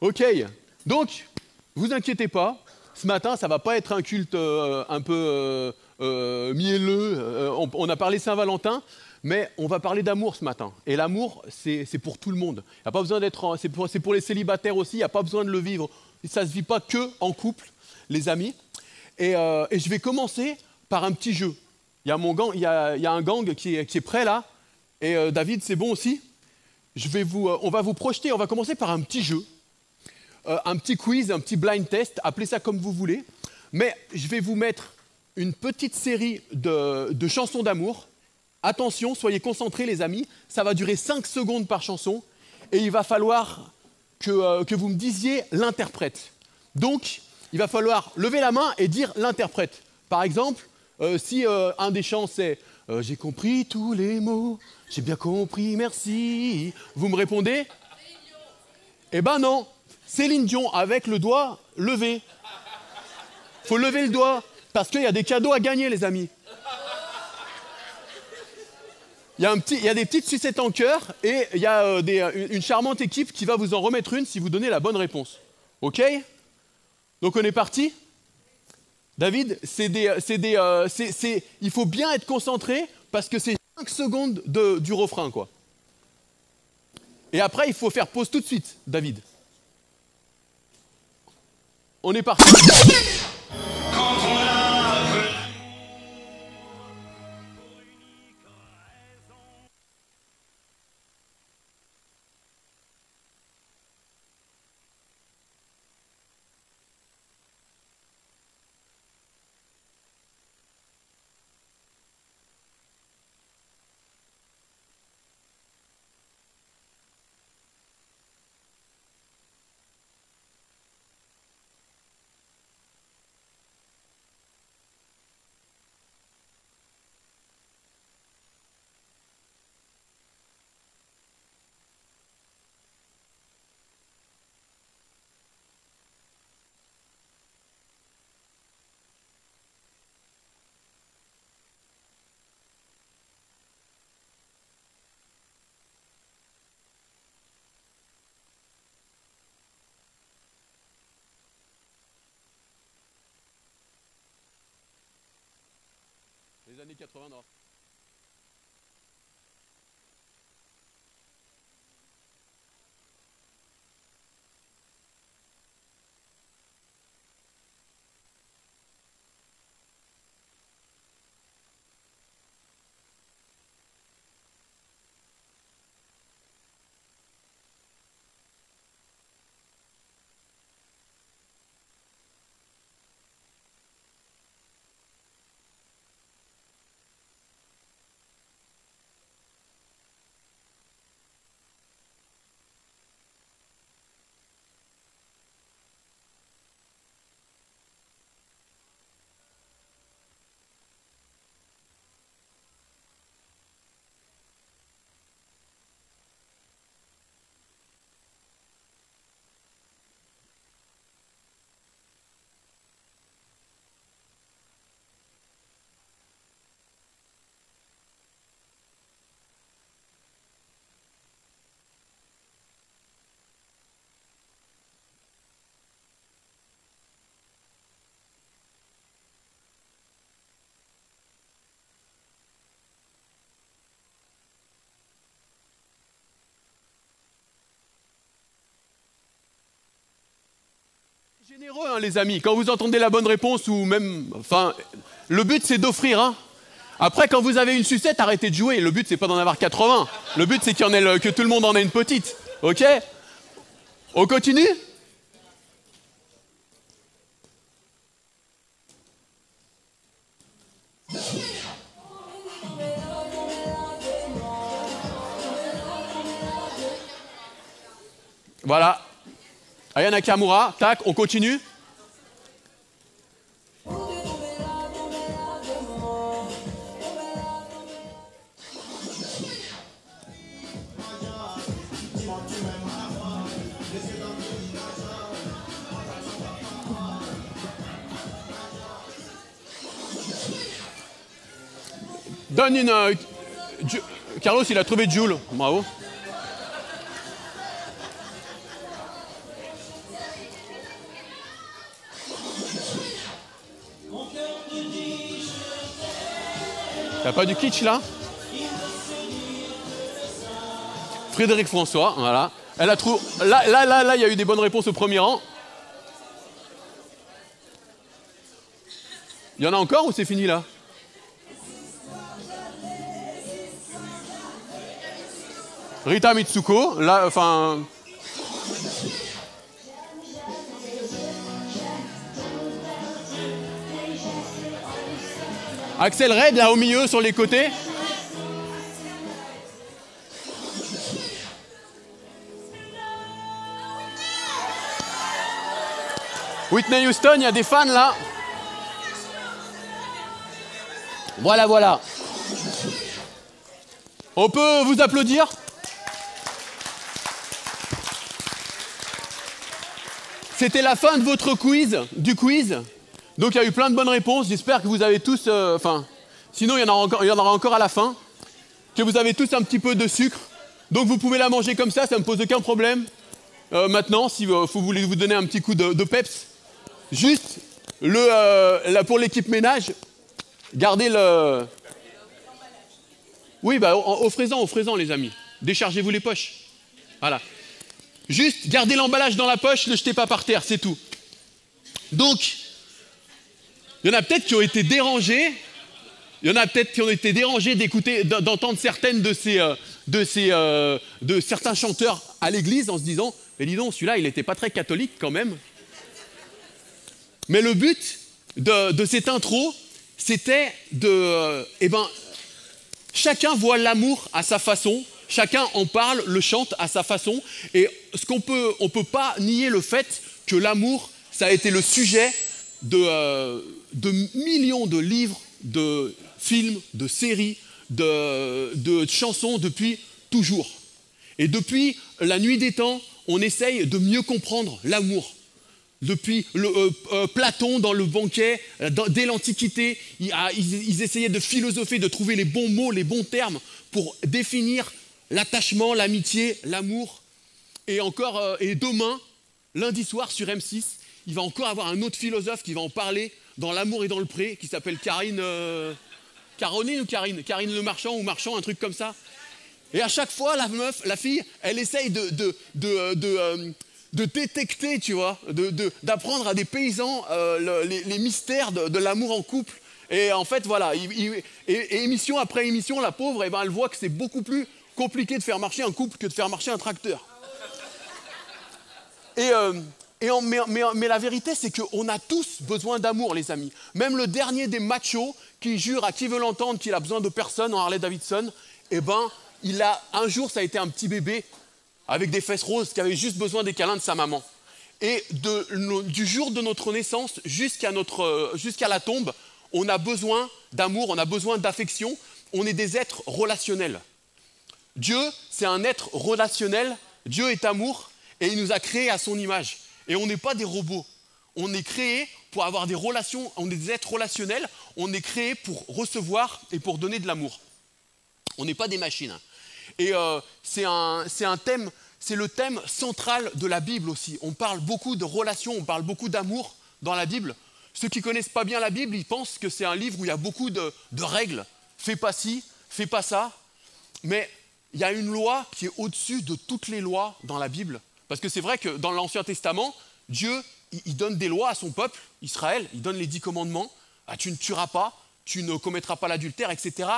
Ok, donc, vous inquiétez pas, ce matin, ça va pas être un culte un peu mielleux. On a parlé Saint-Valentin, mais on va parler d'amour ce matin. Et l'amour, c'est pour tout le monde. Y a pas besoin d'être, c'est pour les célibataires aussi, il n'y a pas besoin de le vivre. Ça ne se vit pas que en couple, les amis. Et je vais commencer par un petit jeu. Il y a un gang qui est prêt là. Et David, c'est bon aussi? On va vous projeter, on va commencer par un petit jeu. Un petit quiz, un petit blind test, appelez ça comme vous voulez. Mais je vais vous mettre une petite série de chansons d'amour. Attention, soyez concentrés les amis, ça va durer 5 secondes par chanson et il va falloir que vous me disiez l'interprète. Donc, il va falloir lever la main et dire l'interprète. Par exemple, si un des chants c'est « J'ai compris tous les mots, j'ai bien compris, merci », vous me répondez? Eh ben non, Céline Dion avec le doigt levé. Faut lever le doigt parce qu'il y a des cadeaux à gagner les amis. Il y a des petites sucettes en cœur et il y a une charmante équipe qui va vous en remettre une si vous donnez la bonne réponse. Ok? Donc on est parti? David, il faut bien être concentré parce que c'est 5 secondes du refrain, quoi. Et après, il faut faire pause tout de suite, David. On est parti. Les années 80, non. Généreux, hein, les amis, quand vous entendez la bonne réponse ou même... Enfin, le but, c'est d'offrir, hein. Après, quand vous avez une sucette, arrêtez de jouer. Le but, c'est pas d'en avoir 80. Le but, c'est que tout le monde en ait une petite. Ok? On continue? Voilà. Aya Nakamura, tac, on continue. Donne une... Carlos, il a trouvé Jules. Bravo. T'as pas du kitsch là? Frédéric François, voilà. Elle a trouvé. Là, il y a eu des bonnes réponses au premier rang. Il y en a encore ou c'est fini là? Rita Mitsuko, là, enfin. Axel Red, là au milieu, sur les côtés. Whitney Houston, il y a des fans là. Voilà, voilà. On peut vous applaudir? C'était la fin de votre quiz, Donc il y a eu plein de bonnes réponses. J'espère que vous avez tous, sinon il y en aura encore à la fin, que vous avez tous un petit peu de sucre. Donc vous pouvez la manger comme ça ne me pose aucun problème. Maintenant, si vous voulez vous donner un petit coup de peps, juste pour l'équipe ménage, gardez le. Oui, bah offrez-en les amis. Déchargez-vous les poches. Voilà. Juste gardez l'emballage dans la poche, ne le jetez pas par terre, c'est tout. Donc, il y en a peut-être qui ont été dérangés. D'entendre certaines de certains chanteurs à l'église en se disant, mais dis donc, celui-là, il n'était pas très catholique quand même. Mais le but de cette intro, c'était chacun voit l'amour à sa façon. Chacun en parle, le chante à sa façon. Et on peut pas nier le fait que l'amour, ça a été le sujet de millions de livres, de films, de séries, de chansons depuis toujours. Et depuis la nuit des temps, on essaye de mieux comprendre l'amour. Depuis Platon dans le banquet, dès l'Antiquité, ils essayaient de philosopher, de trouver les bons mots, les bons termes pour définir l'attachement, l'amitié, l'amour. Et demain, lundi soir sur M6, il va encore avoir un autre philosophe qui va en parler dans L'amour et dans le pré, qui s'appelle Karine Le Marchand ou Marchand, un truc comme ça. Et à chaque fois, la fille, elle essaye de détecter, tu vois, d'apprendre à des paysans les mystères de l'amour en couple. Et en fait, voilà, et émission après émission, la pauvre, elle voit que c'est beaucoup plus compliqué de faire marcher un couple que de faire marcher un tracteur. Mais la vérité, c'est qu'on a tous besoin d'amour, les amis. Même le dernier des machos qui jure à qui veut l'entendre qu'il a besoin de personne en Harley Davidson, un jour, ça a été un petit bébé avec des fesses roses qui avait juste besoin des câlins de sa maman. Et du jour de notre naissance jusqu'à la tombe, on a besoin d'amour, on a besoin d'affection. On est des êtres relationnels. Dieu, c'est un être relationnel. Dieu est amour et il nous a créés à son image. Et on n'est pas des robots. On est créés pour avoir des relations, on est des êtres relationnels. On est créés pour recevoir et pour donner de l'amour. On n'est pas des machines. Et c'est le thème central de la Bible aussi. On parle beaucoup de relations, on parle beaucoup d'amour dans la Bible. Ceux qui ne connaissent pas bien la Bible, ils pensent que c'est un livre où il y a beaucoup de règles. Fais pas ci, fais pas ça. Mais il y a une loi qui est au-dessus de toutes les lois dans la Bible. Parce que c'est vrai que dans l'Ancien Testament, Dieu, il donne des lois à son peuple, Israël. Il donne les 10 commandements. Ah, tu ne tueras pas, tu ne commettras pas l'adultère, etc.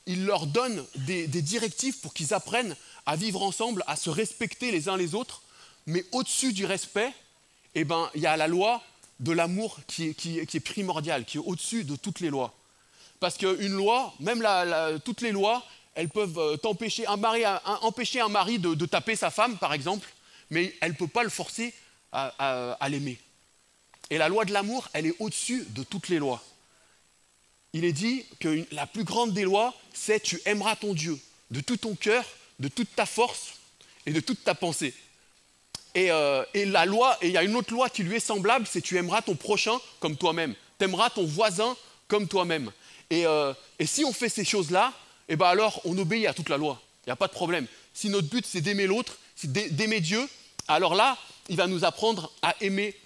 Il leur donne des directives pour qu'ils apprennent à vivre ensemble, à se respecter les uns les autres. Mais au-dessus du respect, il y a la loi de l'amour qui est primordiale, qui est au-dessus de toutes les lois. Parce qu'une loi, même toutes les lois, elles peuvent empêcher un mari de taper sa femme, par exemple, mais elle ne peut pas le forcer à l'aimer. Et la loi de l'amour, elle est au-dessus de toutes les lois. Il est dit que la plus grande des lois, c'est « tu aimeras ton Dieu de tout ton cœur, de toute ta force et de toute ta pensée ». Et la loi, et il y a une autre loi qui lui est semblable, c'est « tu aimeras ton prochain comme toi-même ». Tu aimeras ton voisin comme toi-même. Et si on fait ces choses-là, alors on obéit à toute la loi. Il n'y a pas de problème. Si notre but, c'est d'aimer l'autre, c'est d'aimer Dieu, alors là, il va nous apprendre à aimer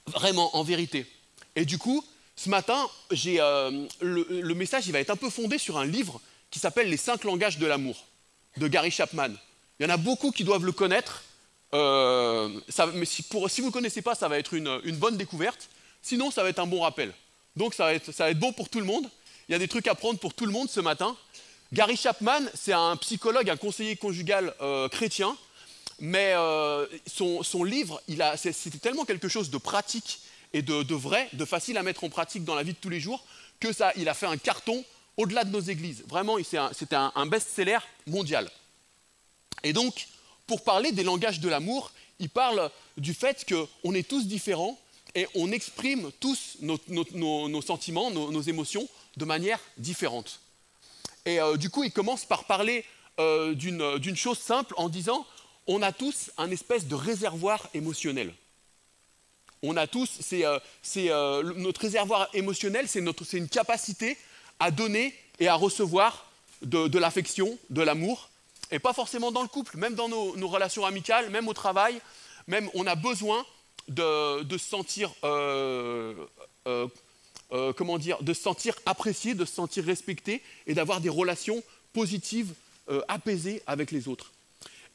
vraiment, en vérité. Et du coup, Ce matin, le message il va être un peu fondé sur un livre qui s'appelle Les 5 langages de l'amour, de Gary Chapman. Il y en a beaucoup qui doivent le connaître, mais si vous ne le connaissez pas, ça va être une bonne découverte. Sinon, ça va être un bon rappel. Donc ça va être bon pour tout le monde. Il y a des trucs à prendre pour tout le monde ce matin. Gary Chapman, c'est un psychologue, un conseiller conjugal chrétien, mais son livre, c'était tellement quelque chose de pratique et de vrai, de facile à mettre en pratique dans la vie de tous les jours, que ça, il a fait un carton au-delà de nos églises. Vraiment, c'était un best-seller mondial. Et donc, pour parler des langages de l'amour, il parle du fait qu'on est tous différents et on exprime tous nos sentiments, nos émotions de manière différente. Et du coup, il commence par parler d'une chose simple en disant « on a tous un espèce de réservoir émotionnel ». On a tous, notre réservoir émotionnel, c'est une capacité à donner et à recevoir de l'affection, de l'amour, et pas forcément dans le couple, même dans nos relations amicales, même au travail, même on a besoin de se sentir, de se sentir apprécié, de se sentir respecté et d'avoir des relations positives, apaisées avec les autres.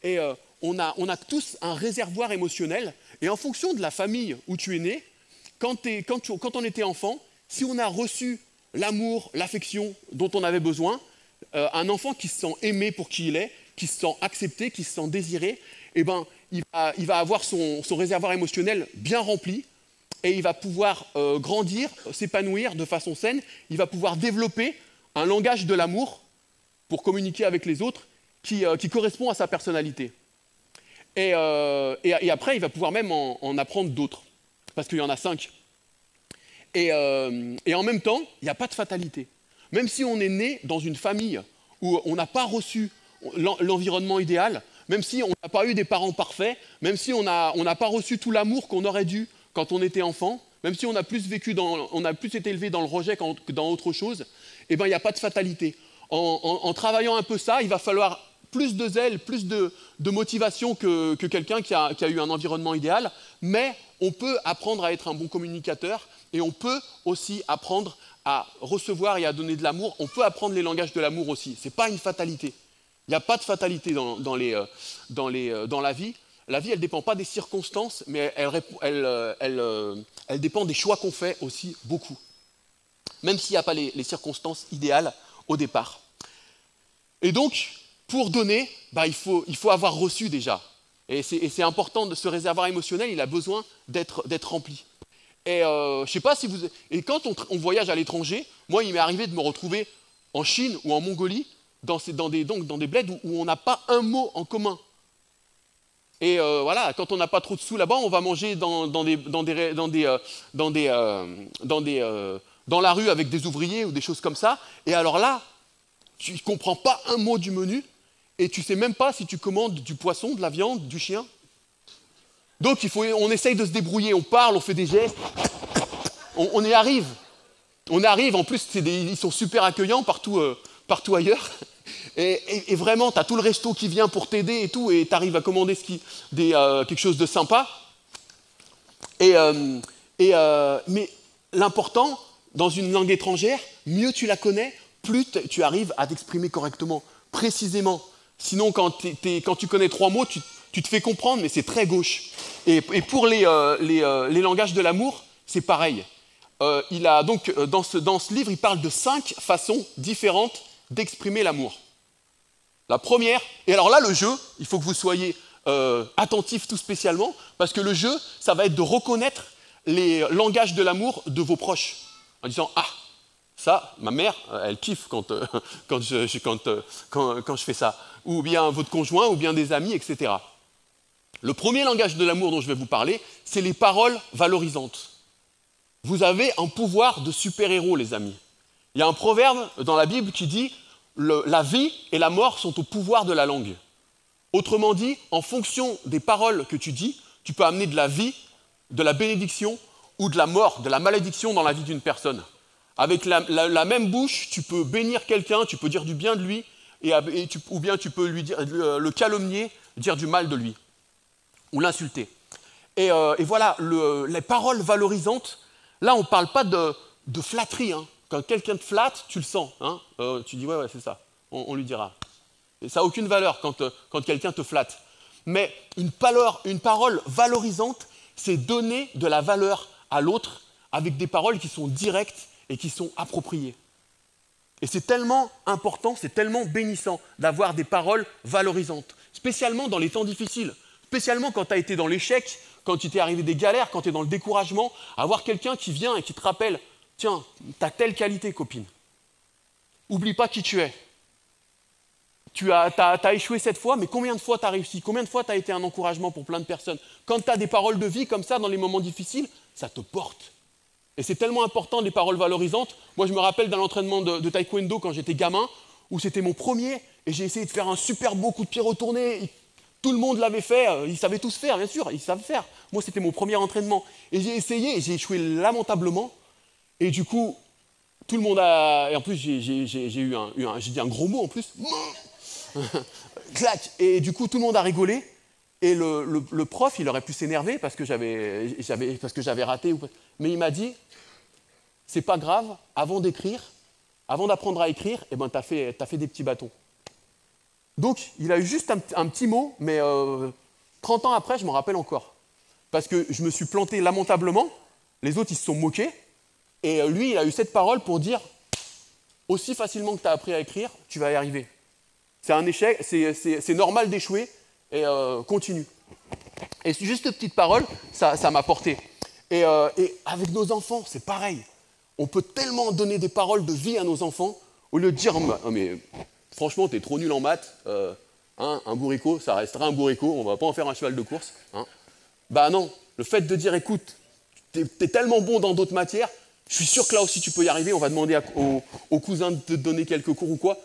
Et on a tous un réservoir émotionnel, et en fonction de la famille où tu es né, quand on était enfant, si on a reçu l'amour, l'affection dont on avait besoin, un enfant qui se sent aimé pour qui il est, qui se sent accepté, qui se sent désiré, eh ben, il va avoir son réservoir émotionnel bien rempli, et il va pouvoir grandir, s'épanouir de façon saine, il va pouvoir développer un langage de l'amour pour communiquer avec les autres qui correspond à sa personnalité. Et après, il va pouvoir même en apprendre d'autres, parce qu'il y en a 5. Et en même temps, il n'y a pas de fatalité. Même si on est né dans une famille où on n'a pas reçu l'environnement idéal, même si on n'a pas eu des parents parfaits, même si on n'a pas reçu tout l'amour qu'on aurait dû quand on était enfant, même si on a plus été élevé dans le rejet que dans autre chose, eh ben, il n'y a pas de fatalité. En travaillant un peu ça, il va falloir plus de zèle, plus de motivation que quelqu'un qui a eu un environnement idéal, mais on peut apprendre à être un bon communicateur et on peut aussi apprendre à recevoir et à donner de l'amour. On peut apprendre les langages de l'amour aussi. Ce n'est pas une fatalité. Il n'y a pas de fatalité dans la vie. La vie, elle ne dépend pas des circonstances, mais elle dépend des choix qu'on fait aussi beaucoup. Même s'il n'y a pas les circonstances idéales au départ. Et donc, pour donner, il faut avoir reçu déjà. Et c'est important, ce réservoir émotionnel, il a besoin d'être rempli. Et je sais pas si vous... Et quand on voyage à l'étranger, moi, il m'est arrivé de me retrouver en Chine ou en Mongolie, dans des bleds où on n'a pas un mot en commun. Et voilà, quand on n'a pas trop de sous là-bas, on va manger dans la rue avec des ouvriers ou des choses comme ça. Et alors là, tu ne comprends pas un mot du menu et tu ne sais même pas si tu commandes du poisson, de la viande, du chien. Donc on essaye de se débrouiller, on parle, on fait des gestes, on y arrive. On arrive, en plus ils sont super accueillants partout ailleurs. Et vraiment, tu as tout le resto qui vient pour t'aider et tout, et tu arrives à commander quelque chose de sympa. Mais l'important, dans une langue étrangère, mieux tu la connais, plus tu arrives à t'exprimer correctement, précisément. Sinon, quand tu connais 3 mots, tu te fais comprendre, mais c'est très gauche. Et pour les langages de l'amour, c'est pareil. Donc, dans ce livre, il parle de 5 façons différentes d'exprimer l'amour. La première, et alors là, le jeu, il faut que vous soyez attentifs tout spécialement, parce que le jeu, ça va être de reconnaître les langages de l'amour de vos proches, en disant « Ah, ça, ma mère, elle kiffe quand je fais ça. » Ou bien votre conjoint, ou bien des amis, etc. Le premier langage de l'amour dont je vais vous parler, c'est les paroles valorisantes. Vous avez un pouvoir de super-héros, les amis. Il y a un proverbe dans la Bible qui dit « La vie et la mort sont au pouvoir de la langue ». Autrement dit, en fonction des paroles que tu dis, tu peux amener de la vie, de la bénédiction ou de la mort, de la malédiction dans la vie d'une personne. Avec la même bouche, tu peux bénir quelqu'un, tu peux dire du bien de lui, ou bien tu peux le calomnier, dire du mal de lui, ou l'insulter. Et voilà, les paroles valorisantes, là on ne parle pas de flatterie. Hein. Quand quelqu'un te flatte, tu le sens. Hein. Tu dis, ouais, c'est ça. On lui dira. Et ça n'a aucune valeur quand quelqu'un te flatte. Mais une parole valorisante, c'est donner de la valeur à l'autre avec des paroles qui sont directes et qui sont appropriées. Et c'est tellement important, c'est tellement bénissant d'avoir des paroles valorisantes, spécialement dans les temps difficiles, spécialement quand tu as été dans l'échec, quand il t'est arrivé des galères, quand tu es dans le découragement, avoir quelqu'un qui vient et qui te rappelle « Tiens, tu as telle qualité, copine. Oublie pas qui tu es. Tu as échoué cette fois, mais combien de fois tu as réussi? Combien de fois tu as été un encouragement pour plein de personnes? Quand tu as des paroles de vie comme ça dans les moments difficiles, ça te porte. Et c'est tellement important, les paroles valorisantes. Moi, je me rappelle d'un entraînement de taekwondo quand j'étais gamin, où c'était mon premier, et j'ai essayé de faire un super beau coup de pied retourné. Tout le monde l'avait fait, ils savaient tous faire, bien sûr, ils savent faire. Moi, c'était mon premier entraînement. Et j'ai essayé, et j'ai échoué lamentablement. Et du coup, tout le monde a... Et en plus, j'ai dit un gros mot en plus. Clac. Et du coup, tout le monde a rigolé. Et le prof, il aurait pu s'énerver parce que j'avais raté. Mais il m'a dit, c'est pas grave, avant d'apprendre à écrire, eh ben, t'as fait des petits bâtons. Donc, il a eu juste un petit mot, mais 30 ans après, je m'en rappelle encore. Parce que je me suis planté lamentablement, les autres, ils se sont moqués, et lui, il a eu cette parole pour dire, aussi facilement que tu as appris à écrire, tu vas y arriver. C'est un échec, c'est normal d'échouer, et continue. Et juste cette petite parole, ça m'a porté. Et avec nos enfants, c'est pareil. On peut tellement donner des paroles de vie à nos enfants, au lieu de dire « mais franchement, t'es trop nul en maths, un bourricot, ça restera un bourricot, on ne va pas en faire un cheval de course. Hein. » Bah non, le fait de dire « écoute, t'es tellement bon dans d'autres matières, je suis sûr que là aussi tu peux y arriver, on va demander aux cousins de te donner quelques cours ou quoi. »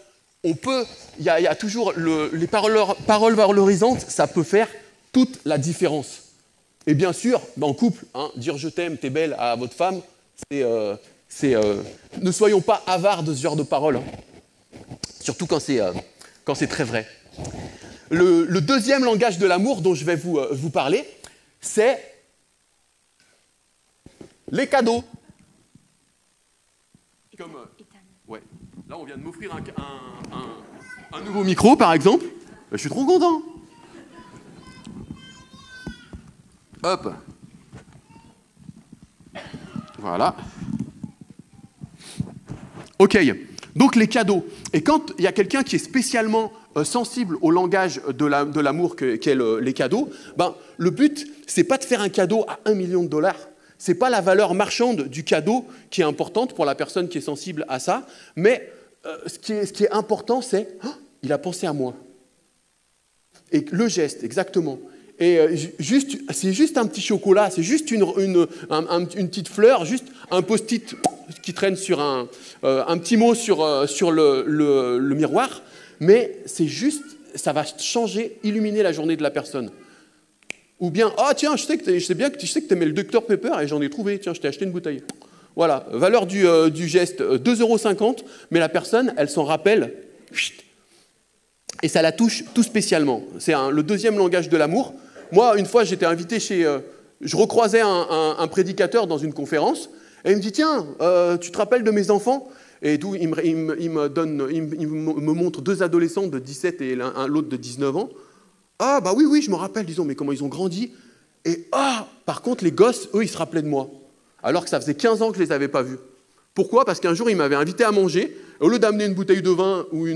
On peut, il y a toujours les paroles valorisantes, ça peut faire toute la différence. Et bien sûr, dans le couple, hein, dire « je t'aime, t'es belle » à votre femme, ne soyons pas avares de ce genre de paroles. Hein. Surtout quand c'est très vrai. Le deuxième langage de l'amour dont je vais vous parler, c'est les cadeaux. Comme, ouais. Là, on vient de m'offrir un nouveau micro, par exemple. Je suis trop content. Hop. Voilà. Ok. Donc les cadeaux. Et quand il y a quelqu'un qui est spécialement sensible au langage de l'amour qu'est les cadeaux, ben, le but, c'est pas de faire un cadeau à $1 million. C'est pas la valeur marchande du cadeau qui est importante pour la personne qui est sensible à ça, mais ce qui est important, c'est oh, il a pensé à moi. Et le geste, exactement. Et c'est juste un petit chocolat, c'est juste une petite fleur, juste un post-it qui traîne sur un petit mot sur le miroir, mais c'est juste, ça va changer, illuminer la journée de la personne. Ou bien, ah tiens, je sais que tu aimais le Dr Pepper et j'en ai trouvé, tiens, je t'ai acheté une bouteille. Voilà, valeur du geste, 2,50 €, mais la personne, elle s'en rappelle, et ça la touche tout spécialement. C'est le deuxième langage de l'amour. Moi, une fois, j'étais invité je recroisais un prédicateur dans une conférence, et il me dit, tiens, tu te rappelles de mes enfants? Et d'où il me montre deux adolescents de 17 et l'autre de 19 ans. Ah, bah oui, je me rappelle, disons, mais comment ils ont grandi. Et par contre, les gosses, eux, ils se rappelaient de moi. Alors que ça faisait 15 ans que je ne les avais pas vus. Pourquoi? Parce qu'un jour, ils m'avaient invité à manger. Au lieu d'amener une bouteille de vin ou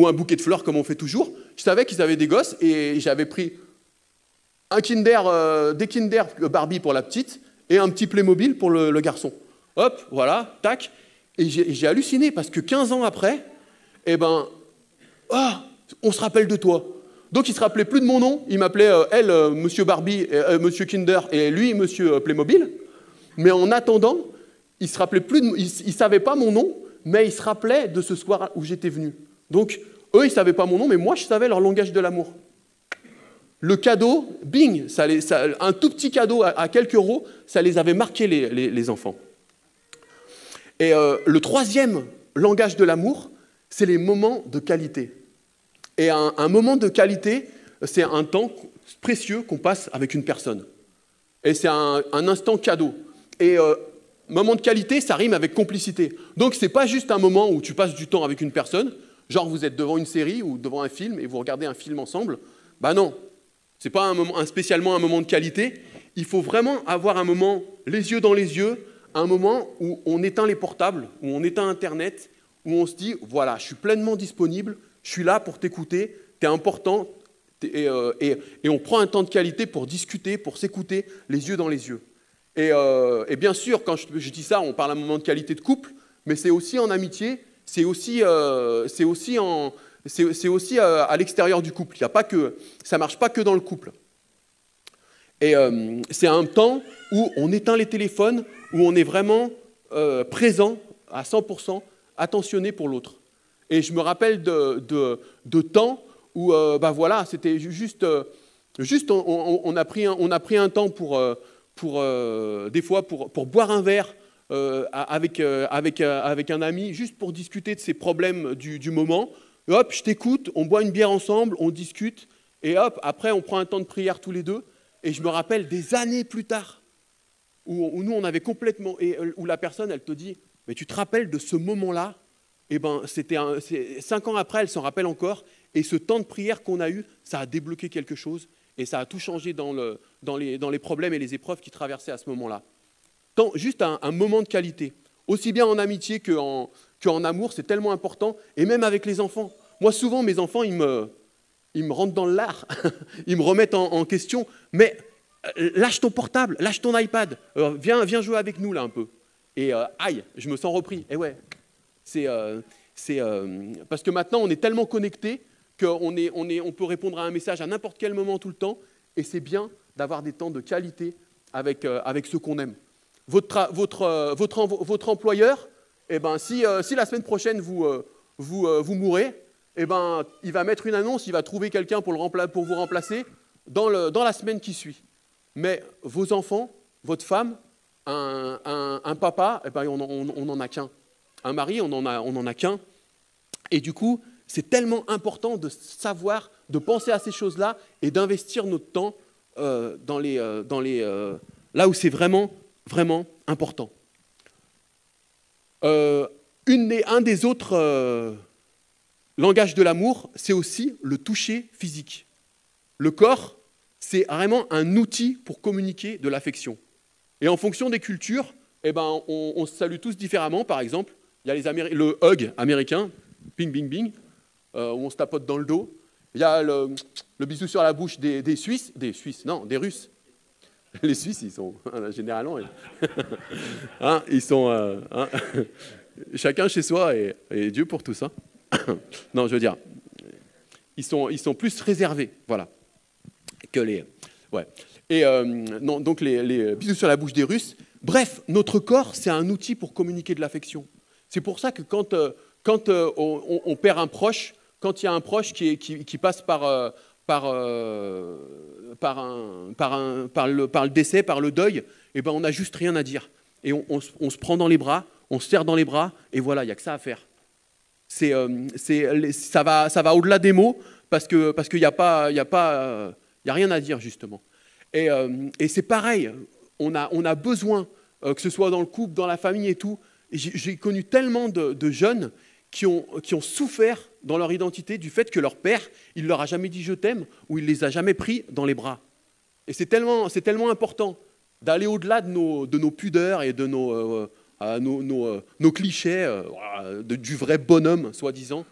un bouquet de fleurs, comme on fait toujours, je savais qu'ils avaient des gosses et j'avais pris des Kinder Barbie pour la petite et un petit Playmobil pour le garçon. Hop, voilà, tac. Et j'ai halluciné parce que 15 ans après, on se rappelle de toi. Donc il ne se rappelait plus de mon nom, il m'appelait Monsieur Barbie, Monsieur Kinder et lui Monsieur Playmobil. Mais en attendant, il ne savait pas mon nom, mais il se rappelait de ce soir où j'étais venu. Donc eux, ils ne savaient pas mon nom, mais moi je savais leur langage de l'amour. Le cadeau, bing, un tout petit cadeau à quelques euros, ça les avait marqués les enfants. Et le troisième langage de l'amour, c'est les moments de qualité. Et un moment de qualité, c'est un temps précieux qu'on passe avec une personne. Et c'est un instant cadeau. Et moment de qualité, ça rime avec complicité. Donc, ce n'est pas juste un moment où tu passes du temps avec une personne, genre vous êtes devant une série ou devant un film et vous regardez un film ensemble. Ben non, ce n'est pas spécialement un moment de qualité. Il faut vraiment avoir un moment, les yeux dans les yeux, un moment où on éteint les portables, où on éteint Internet, où on se dit, voilà, je suis pleinement disponible, je suis là pour t'écouter, tu es important, et on prend un temps de qualité pour discuter, pour s'écouter, les yeux dans les yeux. Et bien sûr, quand je dis ça, on parle d'un moment de qualité de couple, mais c'est aussi en amitié, c'est aussi à l'extérieur du couple. Ça ne marche pas que dans le couple. Et c'est un temps où on éteint les téléphones, où on est vraiment présent à 100%, attentionné pour l'autre. Et je me rappelle de temps où, voilà, c'était juste on a pris un temps des fois pour boire un verre avec un ami, juste pour discuter de ses problèmes du moment. Et hop, je t'écoute, on boit une bière ensemble, on discute, et hop, après on prend un temps de prière tous les deux. Et je me rappelle des années plus tard, où nous on avait complètement, et où la personne elle te dit, mais tu te rappelles de ce moment-là? Eh ben, 5 ans après, elle s'en rappelle encore, et ce temps de prière qu'on a eu, ça a débloqué quelque chose, et ça a tout changé dans les problèmes et les épreuves qui traversaient à ce moment-là. Juste un moment de qualité, aussi bien en amitié qu'en amour, c'est tellement important, et même avec les enfants. Moi, souvent, mes enfants, ils me rentrent dans l'art, ils me remettent en question, mais lâche ton portable, lâche ton iPad, viens jouer avec nous là un peu. Et aïe, je me sens repris. Et ouais, parce que maintenant, on est tellement connectés qu'on peut répondre à un message à n'importe quel moment, tout le temps, et c'est bien d'avoir des temps de qualité avec ceux qu'on aime. Votre employeur, eh ben, si la semaine prochaine vous mourrez, eh ben, il va mettre une annonce, il va trouver quelqu'un pour vous remplacer dans la semaine qui suit. Mais vos enfants, votre femme, un papa, eh ben, on n'en a qu'un. Un mari, on en a qu'un. Et du coup, c'est tellement important de savoir, de penser à ces choses-là et d'investir notre temps là où c'est vraiment, vraiment important. Un des autres langages de l'amour, c'est aussi le toucher physique. Le corps, c'est vraiment un outil pour communiquer de l'affection. Et en fonction des cultures, eh ben, on se salue tous différemment. Par exemple, il y a le hug américain, bing, bing, bing, où on se tapote dans le dos. Il y a le bisou sur la bouche des Suisses, des Russes. Les Suisses, ils sont, généralement, hein, ils sont chacun chez soi et Dieu pour tous. Hein. Non, je veux dire, ils sont plus réservés, voilà, que les... Ouais. Et non, donc les bisous sur la bouche des Russes. Bref, notre corps, c'est un outil pour communiquer de l'affection. C'est pour ça que quand on perd un proche, quand il y a un proche qui passe par le décès, par le deuil, eh ben on n'a juste rien à dire. Et on se prend dans les bras, on se serre dans les bras, et voilà, il n'y a que ça à faire. Ça va au-delà des mots, parce qu'il n'y a rien à dire, justement. Et c'est pareil, on a besoin, que ce soit dans le couple, dans la famille et tout. J'ai connu tellement de jeunes qui ont souffert dans leur identité du fait que leur père, il ne leur a jamais dit « je t'aime » ou il ne les a jamais pris dans les bras. Et c'est tellement important d'aller au-delà de nos pudeurs et de nos clichés, du vrai bonhomme, soi-disant.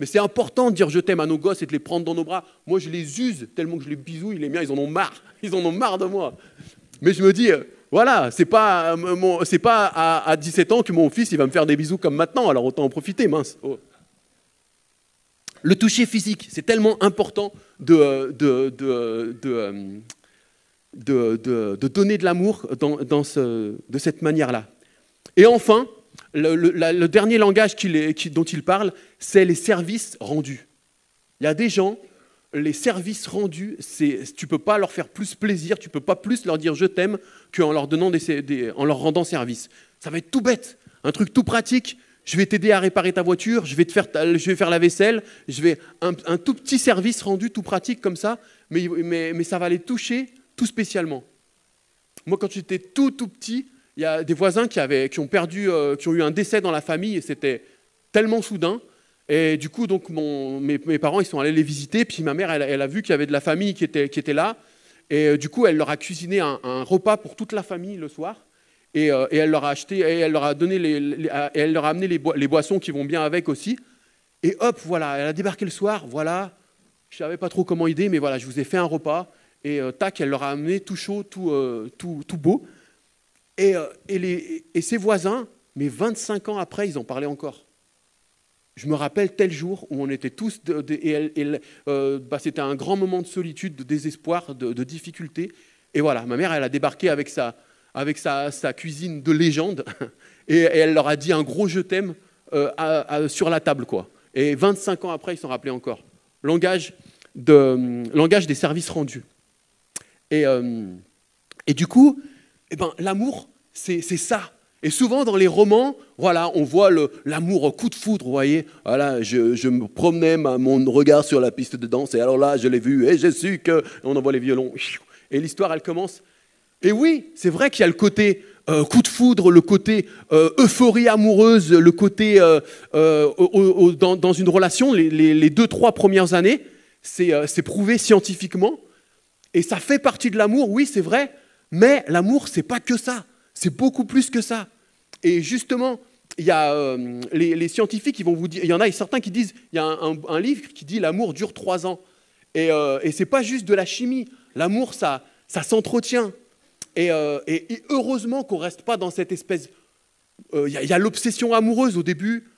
Mais c'est important de dire « je t'aime » à nos gosses et de les prendre dans nos bras. Moi, je les use tellement que je les bisouille, les miens, ils en ont marre. Ils en ont marre de moi. Mais je me dis... Voilà, c'est pas à 17 ans que mon fils il va me faire des bisous comme maintenant, alors autant en profiter, mince. Oh. Le toucher physique, c'est tellement important de donner de l'amour de cette manière-là. Et enfin, le dernier langage dont il parle, c'est les services rendus. Il y a des gens... Les services rendus, tu ne peux pas leur faire plus plaisir, tu ne peux pas plus leur dire « je t'aime » qu'en leur leur rendant service. Ça va être tout bête, un truc tout pratique. Je vais t'aider à réparer ta voiture, je vais faire la vaisselle, un tout petit service rendu tout pratique comme ça, mais ça va les toucher tout spécialement. Moi, quand j'étais tout petit, il y a des voisins qui ont eu un décès dans la famille et c'était tellement soudain. Et du coup, donc, mes parents ils sont allés les visiter. Puis ma mère, elle a vu qu'il y avait de la famille qui était là. Et du coup, elle leur a cuisiné un repas pour toute la famille le soir. Et elle leur a acheté, et elle leur a donné elle leur a amené les boissons qui vont bien avec aussi. Et hop, voilà, elle a débarqué le soir. Voilà, je savais pas trop comment aider, mais voilà, je vous ai fait un repas. Et tac, elle leur a amené tout chaud, tout beau. Et ses voisins, mais 25 ans après, ils en parlaient encore. Je me rappelle tel jour où on était tous, c'était un grand moment de solitude, de désespoir, de difficulté. Et voilà, ma mère, elle a débarqué avec sa cuisine de légende et elle leur a dit un gros je t'aime sur la table, quoi. Et 25 ans après, ils s'en rappelaient encore. Langage des services rendus. Et du coup, l'amour, c'est ça. Et souvent dans les romans, voilà, on voit l'amour coup de foudre, vous voyez. Voilà, je me promenais mon regard sur la piste de danse et alors là, je l'ai vu et j'ai su que... On envoie les violons et l'histoire, elle commence. Et oui, c'est vrai qu'il y a le côté coup de foudre, le côté euphorie amoureuse, le côté dans une relation, les 2-3 premières années, c'est prouvé scientifiquement. Et ça fait partie de l'amour, oui, c'est vrai, mais l'amour, c'est pas que ça. C'est beaucoup plus que ça. Et justement, il y a les scientifiques qui vont vous dire, il y en a certains qui disent, il y a un livre qui dit l'amour dure 3 ans. Et c'est pas juste de la chimie. L'amour, ça s'entretient. Et heureusement qu'on reste pas dans cette espèce. Il y a l'obsession amoureuse au début.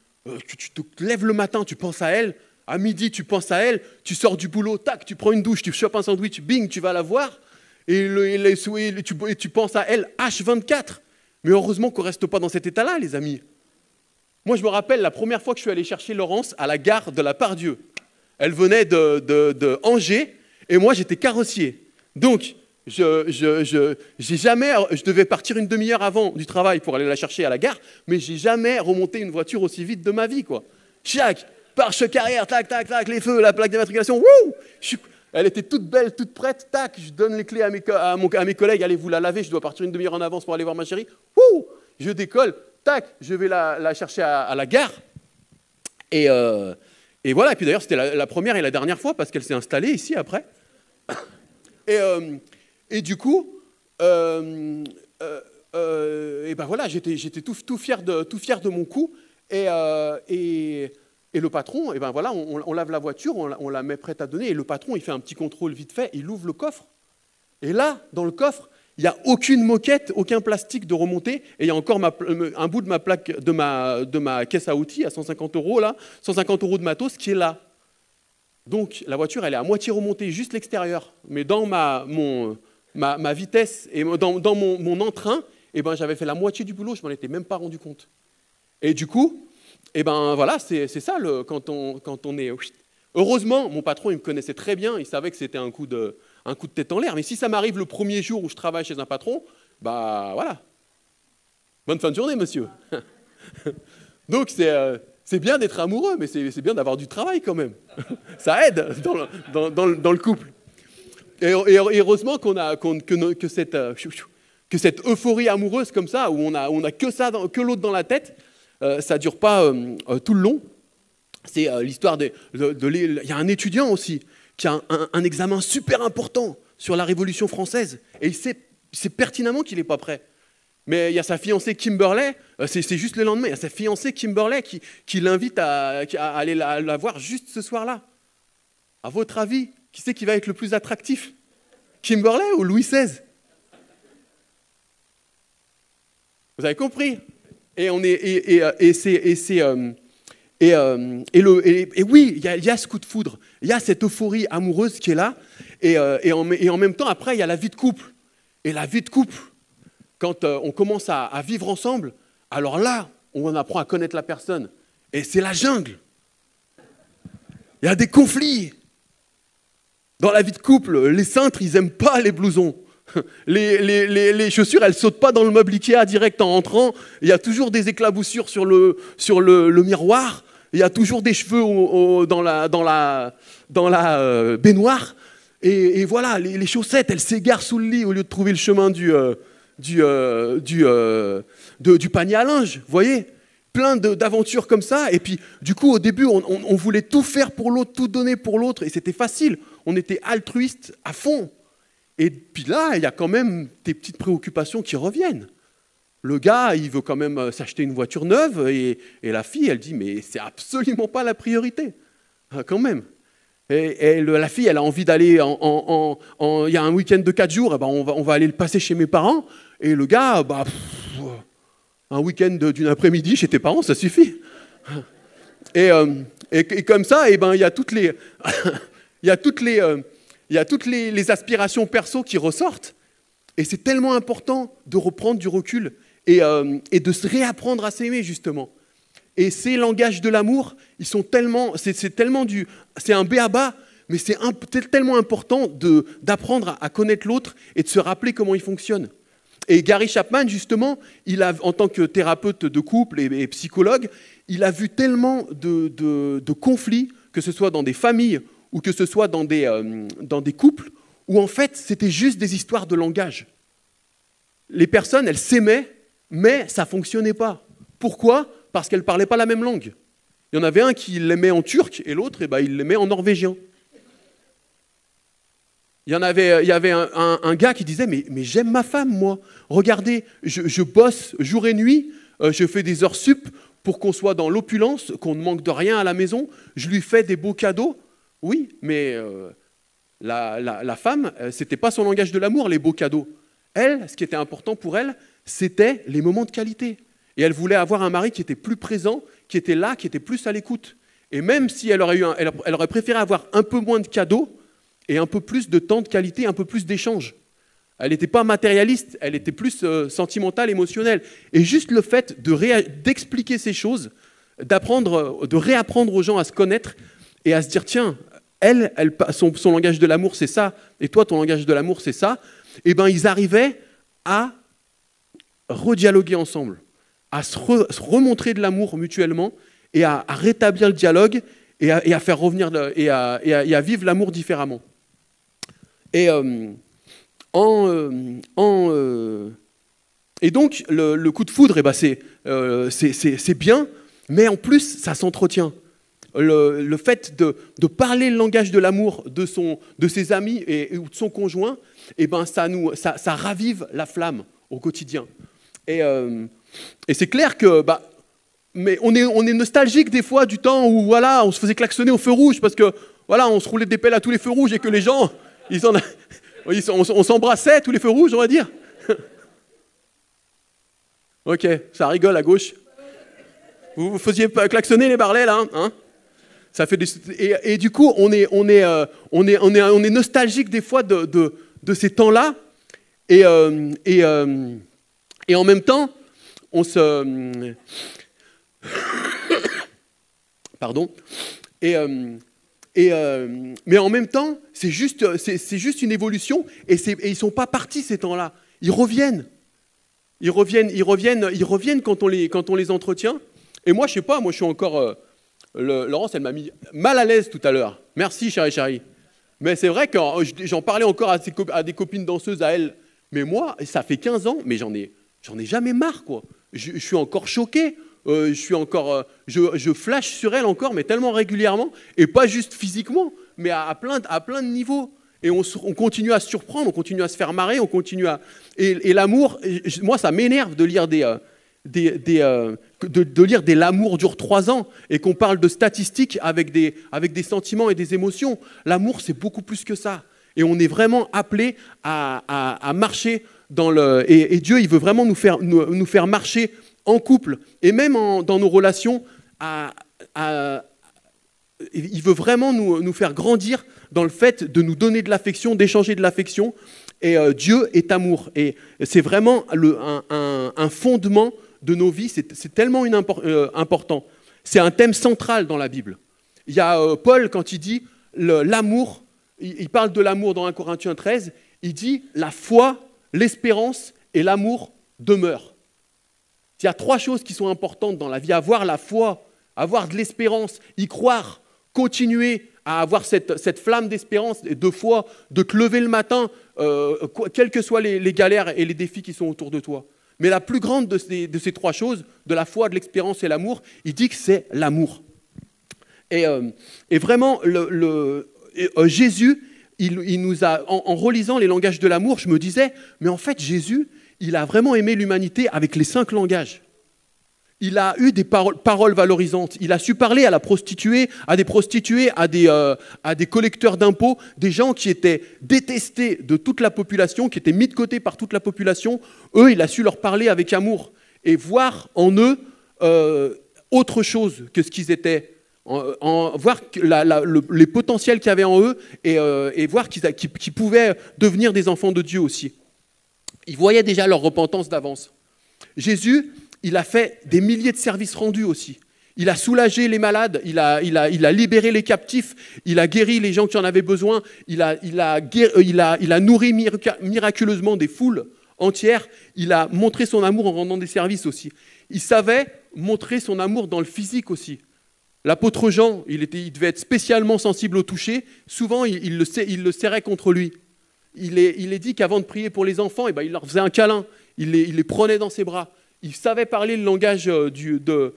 Tu te lèves le matin, tu penses à elle. À midi, tu penses à elle. Tu sors du boulot, tac, tu prends une douche, tu chopes un sandwich, bing, tu vas la voir. Et tu penses à elle H24. Mais heureusement qu'on ne reste pas dans cet état-là, les amis. Moi, je me rappelle la première fois que je suis allé chercher Laurence à la gare de la Pardieu. Elle venait de Angers et moi, j'étais carrossier. Donc, je devais partir une demi-heure avant du travail pour aller la chercher à la gare, mais j'ai jamais remonté une voiture aussi vite de ma vie, quoi. Chac, pare-choc arrière, tac, tac, tac, les feux, la plaque d'immatriculation, wouh! Elle était toute belle, toute prête, tac, je donne les clés à mes collègues, allez vous la laver, je dois partir une demi-heure en avance pour aller voir ma chérie. Wouh! Je décolle, tac, je vais la chercher à la gare. Et voilà, et puis d'ailleurs, c'était la première et la dernière fois parce qu'elle s'est installée ici après. Et du coup, voilà, j'étais tout fier de mon coup. Et le patron, voilà, on lave la voiture, on la met prête à donner, et le patron, il fait un petit contrôle vite fait, il ouvre le coffre. Et là, dans le coffre, il n'y a aucune moquette, aucun plastique de remontée, et il y a encore un bout de ma plaque, de ma caisse à outils à 150 €, là, 150 € de matos qui est là. Donc, la voiture, elle est à moitié remontée, juste l'extérieur. Mais dans ma vitesse et dans mon entrain, j'avais fait la moitié du boulot, je ne m'en étais même pas rendu compte. Et du coup, voilà, c'est ça quand on est... Heureusement, mon patron, il me connaissait très bien, il savait que c'était un coup de tête en l'air. Mais si ça m'arrive le premier jour où je travaille chez un patron, voilà. Bonne fin de journée, monsieur. Donc, c'est bien d'être amoureux, mais c'est bien d'avoir du travail quand même. Ça aide dans le couple. Et heureusement que cette euphorie amoureuse comme ça, où on a que l'autre dans la tête, ça ne dure pas tout le long. C'est l'histoire il y a un étudiant aussi qui a un examen super important sur la Révolution française. Et il sait pertinemment qu'il n'est pas prêt. Mais il y a sa fiancée Kimberley, c'est juste le lendemain, il y a sa fiancée Kimberley qui l'invite à aller la voir juste ce soir-là. À votre avis, qui c'est qui va être le plus attractif? Kimberley ou Louis XVI? Vous avez compris? Et oui, il y a ce coup de foudre, il y a cette euphorie amoureuse qui est là, et en même temps, après, il y a la vie de couple. Et la vie de couple, quand on commence à vivre ensemble, alors là, on apprend à connaître la personne. Et c'est la jungle. Il y a des conflits. Dans la vie de couple, les cintres, ils n'aiment pas les blousons. Les chaussures, elles ne sautent pas dans le meuble Ikea direct en rentrant. Il y a toujours des éclaboussures sur le miroir. Il y a toujours des cheveux dans la baignoire. Et voilà, les chaussettes, elles s'égarent sous le lit au lieu de trouver le chemin du panier à linge, vous voyez, plein d'aventures comme ça. Et puis, du coup, au début, on voulait tout faire pour l'autre, tout donner pour l'autre, et c'était facile. On était altruiste à fond. Et puis là, il y a quand même des petites préoccupations qui reviennent. Le gars, il veut quand même s'acheter une voiture neuve, et la fille, elle dit, mais c'est absolument pas la priorité, quand même. Et la fille, elle a envie d'aller, il y a un week-end de 4 jours, et ben on va aller le passer chez mes parents. Et le gars, un week-end d'une après-midi chez tes parents, ça suffit. Et comme ça, et ben, il y a toutes les, les aspirations perso qui ressortent. Et c'est tellement important de reprendre du recul et de se réapprendre à s'aimer, justement. Et ces langages de l'amour, ils sont tellement, c'est un b.a.-ba, mais c'est tellement important d'apprendre à connaître l'autre et de se rappeler comment il fonctionne. Et Gary Chapman, justement, en tant que thérapeute de couple et psychologue, il a vu tellement de conflits, que ce soit dans des familles ou que ce soit dans des couples, où en fait, c'était juste des histoires de langage. Les personnes, elles s'aimaient, mais ça ne fonctionnait pas. Pourquoi ? Parce qu'elles ne parlaient pas la même langue. Il y en avait un qui l'aimait en turc et l'autre, il l'aimait en norvégien. Il y avait un gars qui disait « Mais j'aime ma femme, moi. Regardez, je bosse jour et nuit, je fais des heures sup pour qu'on soit dans l'opulence, qu'on ne manque de rien à la maison. Je lui fais des beaux cadeaux. » Oui, mais la femme, ce n'était pas son langage de l'amour, les beaux cadeaux. Elle, ce qui était important pour elle, c'était les moments de qualité. Et elle voulait avoir un mari qui était plus présent, qui était là, qui était plus à l'écoute. Et même si elle aurait préféré avoir un peu moins de cadeaux et un peu plus de temps de qualité, un peu plus d'échanges. Elle n'était pas matérialiste, elle était plus sentimentale, émotionnelle. Et juste le fait d'expliquer ces choses, de réapprendre aux gens à se connaître et à se dire, tiens, son langage de l'amour, c'est ça, et toi, ton langage de l'amour, c'est ça, et bien, ils arrivaient à redialoguer ensemble, à se remontrer de l'amour mutuellement et à rétablir le dialogue et à faire revenir et à vivre l'amour différemment. Et donc, le coup de foudre, c'est bien, mais en plus, ça s'entretient. Le fait de parler le langage de l'amour de ses amis ou de son conjoint, ça ravive la flamme au quotidien. Et c'est clair que mais on est nostalgique des fois du temps où voilà, on se faisait klaxonner au feu rouge parce que voilà, on se roulait des pelles à tous les feux rouges et que les gens, on s'embrassait tous les feux rouges, on va dire. Ok, ça rigole à gauche. Vous faisiez klaxonner les barlets là, hein? Ça fait et du coup, on est nostalgique des fois de ces temps-là et en même temps, on se pardon. Mais en même temps, c'est juste une évolution et ils sont pas partis ces temps-là. Ils reviennent quand on les entretient. Et moi, je sais pas, moi je suis encore. Laurence, elle m'a mis mal à l'aise tout à l'heure. Merci, chérie. Mais c'est vrai que j'en parlais encore à des copines danseuses à elle. Mais moi, ça fait 15 ans, mais j'en ai jamais marre, quoi. Je suis encore choqué. Je flash sur elle encore, mais tellement régulièrement, et pas juste physiquement, mais à plein de niveaux. Et on continue à se surprendre, on continue à se faire marrer, on continue à... Et l'amour, moi, ça m'énerve de lire de lire des l'amour dure 3 ans et qu'on parle de statistiques avec des sentiments et des émotions. L'amour, c'est beaucoup plus que ça. Et on est vraiment appelé à marcher dans le... Et Dieu, il veut vraiment nous faire marcher en couple et même dans nos relations. Il veut vraiment nous faire grandir dans le fait de nous donner de l'affection, d'échanger de l'affection. Et Dieu est amour. Et c'est vraiment un fondement de nos vies, c'est tellement important. C'est un thème central dans la Bible. Il y a Paul, quand il dit l'amour, il parle de l'amour dans 1 Corinthiens 13, il dit la foi, l'espérance et l'amour demeurent. Il y a 3 choses qui sont importantes dans la vie. Avoir la foi, avoir de l'espérance, y croire, continuer à avoir cette flamme d'espérance, de foi, de te lever le matin, quelles que soient les galères et les défis qui sont autour de toi. Mais la plus grande de ces trois choses, de la foi, de l'espérance et l'amour, il dit que c'est l'amour. Et vraiment, Jésus, il nous a, en relisant les langages de l'amour, je me disais, mais en fait, Jésus, il a vraiment aimé l'humanité avec les 5 langages. Il a eu des paroles valorisantes. Il a su parler à la prostituée, à des prostituées, à des collecteurs d'impôts, des gens qui étaient détestés de toute la population, qui étaient mis de côté par toute la population. Eux, il a su leur parler avec amour et voir en eux autre chose que ce qu'ils étaient. Voir les potentiels qu'il y avait en eux et voir qu'ils pouvaient devenir des enfants de Dieu aussi. Ils voyaient déjà leur repentance d'avance. Jésus, il a fait des milliers de services rendus aussi. Il a soulagé les malades, il a libéré les captifs, il a guéri les gens qui en avaient besoin, il a nourri miraculeusement des foules entières, il a montré son amour en rendant des services aussi. Il savait montrer son amour dans le physique aussi. L'apôtre Jean, il devait être spécialement sensible au toucher, souvent il le serrait contre lui. Il est dit qu'avant de prier pour les enfants, il leur faisait un câlin, il les prenait dans ses bras. Il savait parler le langage de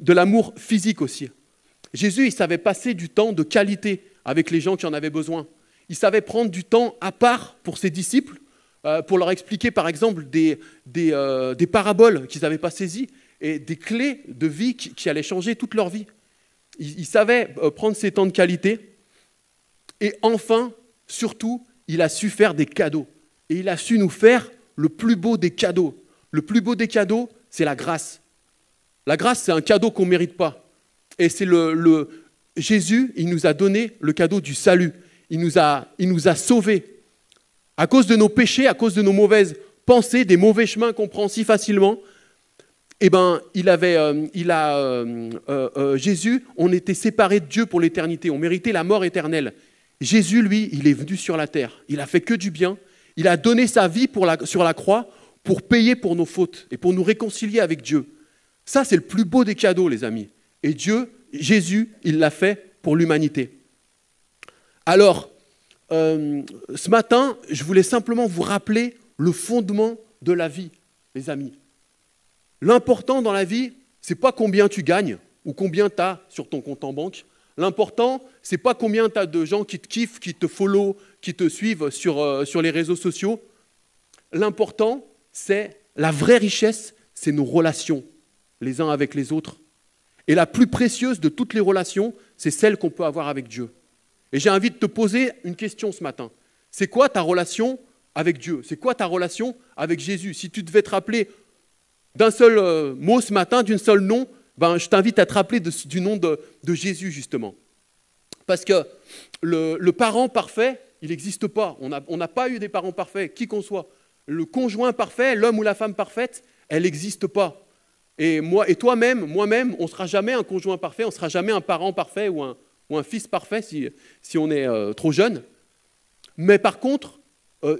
l'amour physique aussi. Jésus, il savait passer du temps de qualité avec les gens qui en avaient besoin. Il savait prendre du temps à part pour ses disciples, pour leur expliquer par exemple des paraboles qu'ils n'avaient pas saisies et des clés de vie qui allaient changer toute leur vie. Il savait prendre ses temps de qualité. Et enfin, surtout, il a su faire des cadeaux. Et il a su nous faire le plus beau des cadeaux. Le plus beau des cadeaux, c'est la grâce. La grâce, c'est un cadeau qu'on ne mérite pas. Et c'est Jésus, il nous a donné le cadeau du salut. Il nous a sauvés. À cause de nos péchés, à cause de nos mauvaises pensées, des mauvais chemins qu'on prend si facilement, Jésus, on était séparés de Dieu pour l'éternité. On méritait la mort éternelle. Jésus, lui, il est venu sur la terre. Il a fait que du bien. Il a donné sa vie sur la croix pour payer pour nos fautes et pour nous réconcilier avec Dieu. Ça, c'est le plus beau des cadeaux, les amis. Et Dieu, Jésus, il l'a fait pour l'humanité. Alors, ce matin, je voulais simplement vous rappeler le fondement de la vie, les amis. L'important dans la vie, ce n'est pas combien tu gagnes ou combien tu as sur ton compte en banque. L'important, ce n'est pas combien tu as de gens qui te kiffent, qui te follow, qui te suivent sur les réseaux sociaux. L'important, c'est la vraie richesse, c'est nos relations, les uns avec les autres. Et la plus précieuse de toutes les relations, c'est celle qu'on peut avoir avec Dieu. Et j'ai envie de te poser une question ce matin. C'est quoi ta relation avec Dieu? C'est quoi ta relation avec Jésus? Si tu devais te rappeler d'un seul mot ce matin, d'un seul nom, je t'invite à te rappeler du nom de Jésus, justement. Parce que le parent parfait, il n'existe pas. On n'a pas eu des parents parfaits, qui qu'on soit. Le conjoint parfait, l'homme ou la femme parfaite, elle n'existe pas. Et toi-même, moi-même, on ne sera jamais un conjoint parfait, on ne sera jamais un parent parfait ou un fils parfait si on est trop jeune. Mais par contre,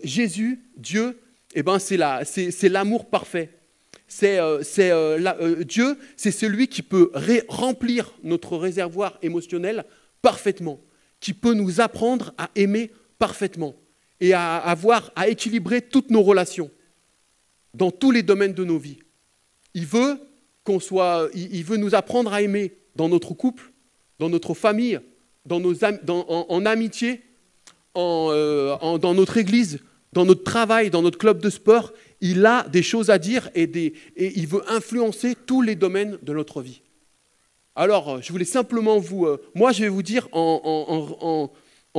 Jésus, Dieu, c'est l'amour parfait. Dieu, c'est celui qui peut remplir notre réservoir émotionnel parfaitement, qui peut nous apprendre à aimer parfaitement et à équilibrer toutes nos relations dans tous les domaines de nos vies. Il veut nous apprendre à aimer dans notre couple, dans notre famille, en amitié, dans notre église, dans notre travail, dans notre club de sport. Il a des choses à dire et il veut influencer tous les domaines de notre vie. Alors, je voulais simplement moi, je vais vous dire, en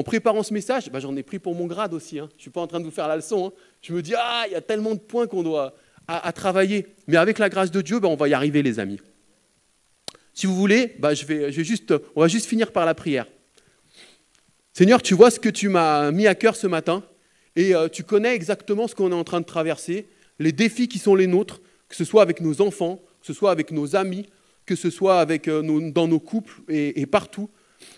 préparant ce message, j'en ai pris pour mon grade aussi. Je ne suis pas en train de vous faire la leçon. Je me dis, il y a tellement de points qu'on doit à travailler. Mais avec la grâce de Dieu, on va y arriver, les amis. Si vous voulez, on va juste finir par la prière. Seigneur, tu vois ce que tu m'as mis à cœur ce matin et tu connais exactement ce qu'on est en train de traverser, les défis qui sont les nôtres, que ce soit avec nos enfants, que ce soit avec nos amis, que ce soit dans nos couples et partout.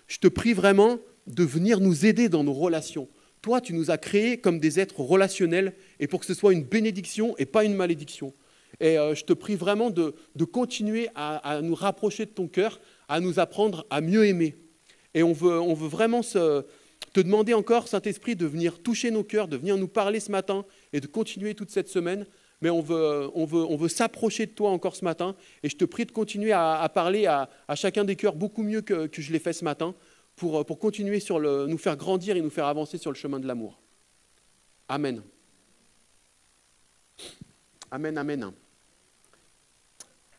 Je te prie vraiment de venir nous aider dans nos relations. Toi, tu nous as créés comme des êtres relationnels et pour que ce soit une bénédiction et pas une malédiction. Et je te prie vraiment de continuer à nous rapprocher de ton cœur, à nous apprendre à mieux aimer. Et on veut vraiment te demander encore, Saint-Esprit, de venir toucher nos cœurs, de venir nous parler ce matin et de continuer toute cette semaine. Mais on veut s'approcher de toi encore ce matin. Et je te prie de continuer à parler à chacun des cœurs beaucoup mieux que je l'ai fait ce matin pour continuer nous faire grandir et nous faire avancer sur le chemin de l'amour. Amen. Amen, amen.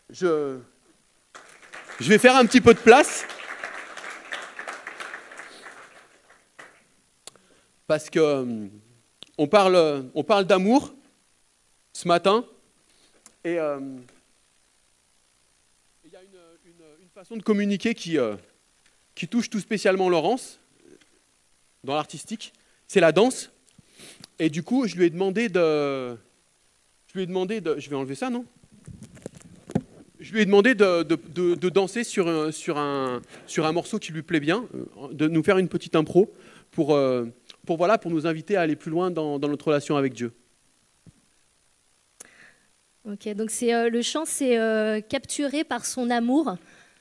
Je vais faire un petit peu de place. Parce que on parle d'amour ce matin. Et il y a une façon de communiquer qui touche tout spécialement Laurence, dans l'artistique, c'est la danse. Et du coup, je lui ai demandé de... Je vais enlever ça, non ? Je lui ai demandé de danser sur un morceau qui lui plaît bien, de nous faire une petite impro pour nous inviter à aller plus loin dans notre relation avec Dieu. Ok, donc le chant, c'est capturé par son amour.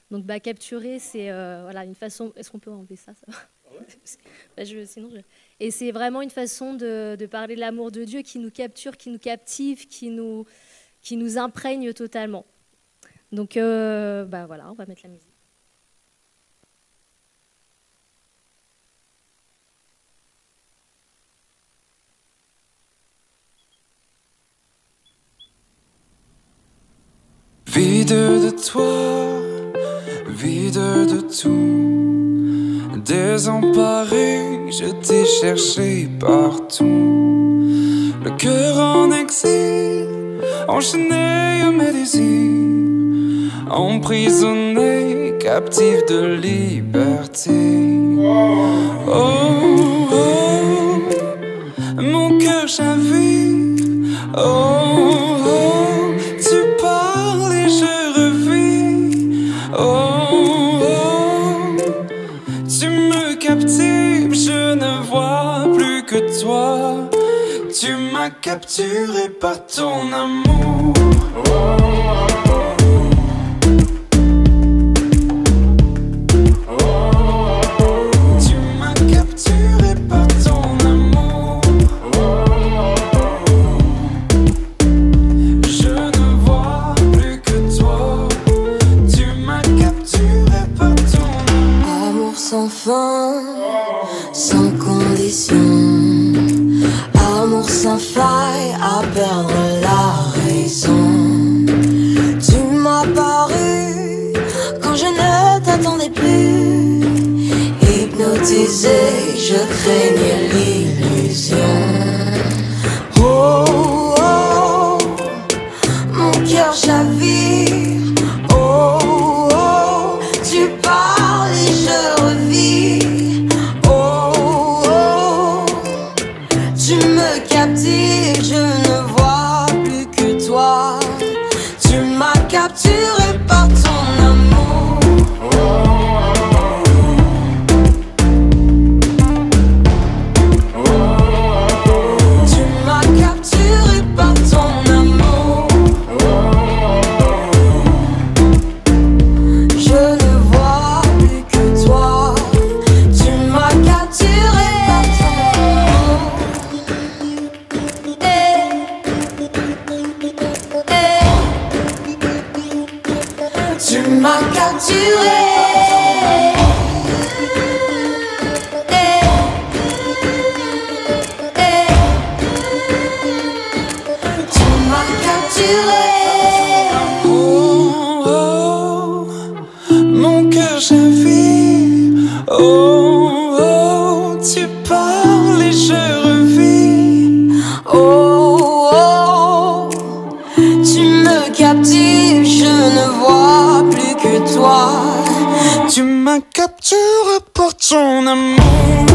Donc capturer, c'est une façon... Est-ce qu'on peut enlever ça va sinon Et c'est vraiment une façon de parler de l'amour de Dieu qui nous capture, qui nous captive, qui nous imprègne totalement. Donc voilà, on va mettre la musique. Vide de toi, vide de tout, désemparé, je t'ai cherché partout. Le cœur en exil, enchaîné à mes désirs, emprisonné, captif de liberté. Oh, oh, mon cœur chavire, oh, oh, tu parles et je revis. Oh, oh, tu me captives, je ne vois plus que toi. Tu m'as capturé par ton amour. Tu m'as capturé par ton amour. Je ne vois plus que toi. Tu m'as capturé par ton amour. Amour sans fin, sans condition. Amour sans faille à perdre la raison. Tu m'as paru quand je ne t'attendais plus. Hypnotisé, je craignais l'illusion. Oh, oh, mon cœur chavire. Oh, oh, tu parles et je revis. Oh, oh, tu me captives, je ne vois plus que toi. Tu m'as capturé par ton amour. Tu m'as capturé par ton amour. Je ne vois plus que toi. Tu m'as capturé par ton amour. Tu m'as capturé. Tu m'as capturé. Oh, oh, mon cœur chavire. Oh, oh, tu parles et je revis. Oh, oh, tu me captives, je ne vois plus que toi. Tu m'as capturé par ton amour.